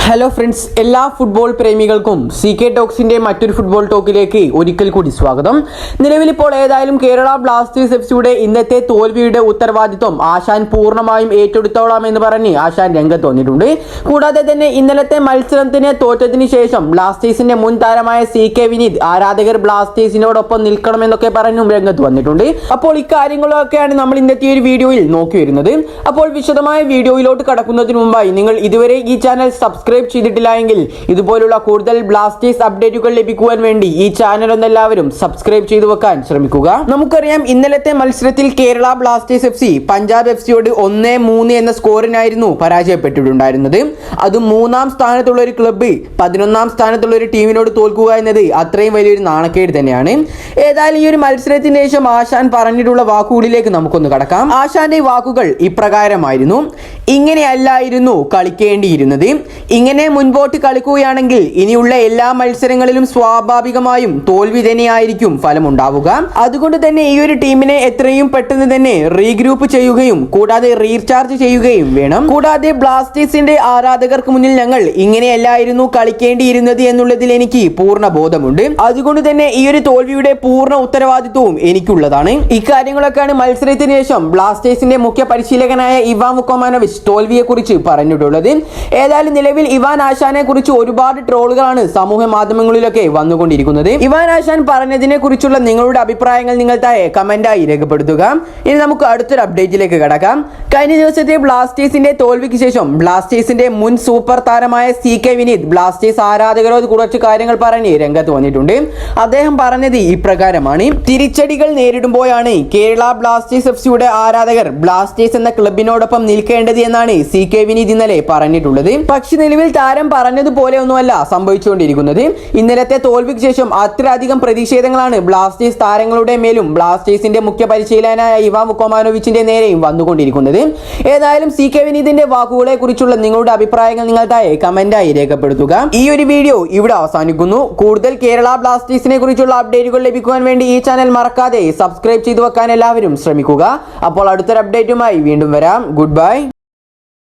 Hello friends, എല്ലാ football പ്രേമികൾക്കും CK ടോക്സിന്റെ മറ്റൊരു football ടോക്കിലേക്ക് ഒരിക്കൽ കൂടി സ്വാഗതം. നിലവിലിപ്പോൾ ഏതായാലും കേരള ബ്ലാസ്റ്റേഴ്സ് FCയുടെ ഇന്നത്തെ തോൽവിയുടെ ഉത്തരവാദിത്വം ആശാൻ പൂർണ്ണമായും ഏറ്റെടുത്തോളാമെന്ന് പറഞ്ഞ് ആശാൻ രംഗത്ത് വന്നിട്ടുണ്ട്. കൂടാതെ തന്നെ ഇന്നലത്തെ മത്സരത്തിന് തോറ്റതിന് ശേഷം ബ്ലാസ്റ്റേഴ്സിന്റെ മുൻ താരമായ CK വിനീത് ആരാധകർ ബ്ലാസ്റ്റേഴ്സിനോടൊപ്പം നിൽക്കണമെന്നൊക്കെ പറഞ്ഞും രംഗത്ത് വന്നിട്ടുണ്ട്. അപ്പോൾ ഇക്കാര്യങ്ങളൊക്കെയാണ് നമ്മൾ ഇന്നത്തെ ഒരു വീഡിയോയിൽ നോക്കി വരുന്നത്. അപ്പോൾ വിശദമായ വീഡിയോയിലോട്ട് കടക്കുന്നതിന് മുമ്പായി നിങ്ങൾ ഇതുവരെ ഈ ചാനൽ സബ്സ്ക്രൈബ് ചെയ്തിട്ടില്ല എങ്കിൽ ഇതുപോലുള്ള കൂടുതൽ ബ്ലാസ്റ്റേഴ്സ് അപ്ഡേറ്റുകൾ ലഭിക്കുവാൻ വേണ്ടി ഈ ചാനൽ ഒന്ന് എല്ലാവരും സബ്സ്ക്രൈബ് ചെയ്തു വെക്കാൻ ശ്രമിക്കുക. നമുക്കറിയാം, ഇന്നലത്തെ മത്സരത്തിൽ കേരള ബ്ലാസ്റ്റേഴ്സ് FC പഞ്ചാബ് FCയോട് 1-3 എന്ന സ്കോറിനായിരുന്നു പരാജയപ്പെട്ടിട്ടുണ്ടായിരുന്നത്. അതും മൂന്നാം സ്ഥാനത്തുള്ള ഒരു ക്ലബ്ബ് 11ാം സ്ഥാനത്തുള്ള ഒരു ടീമിനോട് തോൽക്കുക എന്നത് അത്രയും വലിയൊരു നാണക്കേട് തന്നെയാണ്. ഏതായാലും ഈ ഒരു മത്സരത്തിന് ശേഷം ആശാൻ പറഞ്ഞിട്ടുള്ള വാക്കുകളിലേക്ക് നമുക്കൊന്ന് കടക്കാം. ആശാന്റെ വാക്കുകൾ ഇപ്രകാരമായിരുന്നു: ഇങ്ങനെയല്ലായിരുന്നു കളിക്കേണ്ടിയിരുന്നത്. ഇങ്ങനെ മുൻപോട്ട് കളിക്കുകയാണെങ്കിൽ ഇനിയുള്ള എല്ലാ മത്സരങ്ങളിലും സ്വാഭാവികമായും തോൽവി തന്നെയായിരിക്കും ഫലമുണ്ടാവുക. അതുകൊണ്ട് തന്നെ ഈ ഒരു ടീമിനെ എത്രയും പെട്ടെന്ന് തന്നെ റീഗ്രൂപ്പ് ചെയ്യുകയും കൂടാതെ റീചാർജ് ചെയ്യുകയും വേണം. കൂടാതെ ബ്ലാസ്റ്റേഴ്സിന്റെ ആരാധകർക്ക് മുന്നിൽ ഞങ്ങൾ ഇങ്ങനെയല്ലായിരുന്നു കളിക്കേണ്ടിയിരുന്നത് എന്നുള്ളതിൽ എനിക്ക് പൂർണ്ണ ബോധമുണ്ട്. അതുകൊണ്ട് തന്നെ ഈ ഒരു തോൽവിയുടെ പൂർണ്ണ ഉത്തരവാദിത്വവും എനിക്കുള്ളതാണ്. ഇക്കാര്യങ്ങളൊക്കെയാണ് മത്സരത്തിന് ശേഷം ബ്ലാസ്റ്റേഴ്സിന്റെ മുഖ്യ പരിശീലകനായ ഇവാൻ വുക്കോമാനോവിച്ച് തോൽവിയെ കുറിച്ച് പറഞ്ഞിട്ടുള്ളത്. ഏതായാലും നിലവിൽ ഇവാൻ ആശാനെ കുറിച്ച് ഒരുപാട് ട്രോളുകളാണ് സമൂഹ മാധ്യമങ്ങളിലൊക്കെ വന്നുകൊണ്ടിരിക്കുന്നത്. ഇവാൻ ആശാൻ പറഞ്ഞതിനെ കുറിച്ചുള്ള നിങ്ങളുടെ അഭിപ്രായങ്ങൾ നിങ്ങൾ താഴെ കമന്റായി രേഖപ്പെടുത്തുക. ഇനി നമുക്ക് അടുത്തൊരു അപ്ഡേറ്റിലേക്ക് കടക്കാം. കഴിഞ്ഞ ദിവസത്തെ ബ്ലാസ്റ്റേഴ്സിന്റെ തോൽവിക്ക് ശേഷം ബ്ലാസ്റ്റേഴ്സിന്റെ മുൻ സൂപ്പർ താരമായ CK വിനീത് ബ്ലാസ്റ്റേഴ്സ് ആരാധകരോട് കുറച്ച് കാര്യങ്ങൾ പറഞ്ഞ് രംഗത്ത് വന്നിട്ടുണ്ട്. അദ്ദേഹം പറഞ്ഞത് ഇപ്രകാരമാണ്: തിരിച്ചടികൾ നേരിടുമ്പോഴാണ് കേരള ബ്ലാസ്റ്റേഴ്സ് FCയുടെ ആരാധകർ ബ്ലാസ്റ്റേഴ്സ് എന്ന ക്ലബിനോടൊപ്പം നിൽക്കേണ്ടത് എന്നാണ് CK വിനീത് ഇന്നലെ പറഞ്ഞിട്ടുള്ളത്. പക്ഷെ നിലവിൽ താരം പറഞ്ഞതുപോലെ ഒന്നുമല്ല സംഭവിച്ചുകൊണ്ടിരിക്കുന്നത്. ഇന്നലത്തെ തോൽവിക്ക് ശേഷം അത്രയധികം പ്രതിഷേധങ്ങളാണ് ബ്ലാസ്റ്റേഴ്സ് താരങ്ങളുടെ മേലും ബ്ലാസ്റ്റേഴ്സിന്റെ മുഖ്യ പരിശീലകനായ ഇവാൻ വുക്കോമാനോവിച്ചിന്റെ നേരെയും വന്നുകൊണ്ടിരിക്കുന്നത്. ഏതായാലും CK വിനീതിന്റെ വാക്കുകളെ കുറിച്ചുള്ള നിങ്ങളുടെ അഭിപ്രായങ്ങൾ നിങ്ങൾ താഴെ കമന്റായി രേഖപ്പെടുത്തുക. ഈ ഒരു വീഡിയോ ഇവിടെ അവസാനിക്കുന്നു. കൂടുതൽ കേരള ബ്ലാസ്റ്റേഴ്സിനെ കുറിച്ചുള്ള അപ്ഡേറ്റുകൾ ലഭിക്കുവാൻ വേണ്ടി ഈ ചാനൽ മറക്കാതെ സബ്സ്ക്രൈബ് ചെയ്തു വെക്കാൻ എല്ലാവരും ശ്രമിക്കുക. അപ്പോൾ അടുത്തൊരു അപ്ഡേറ്റുമായി വീണ്ടും വരാം. Good bye.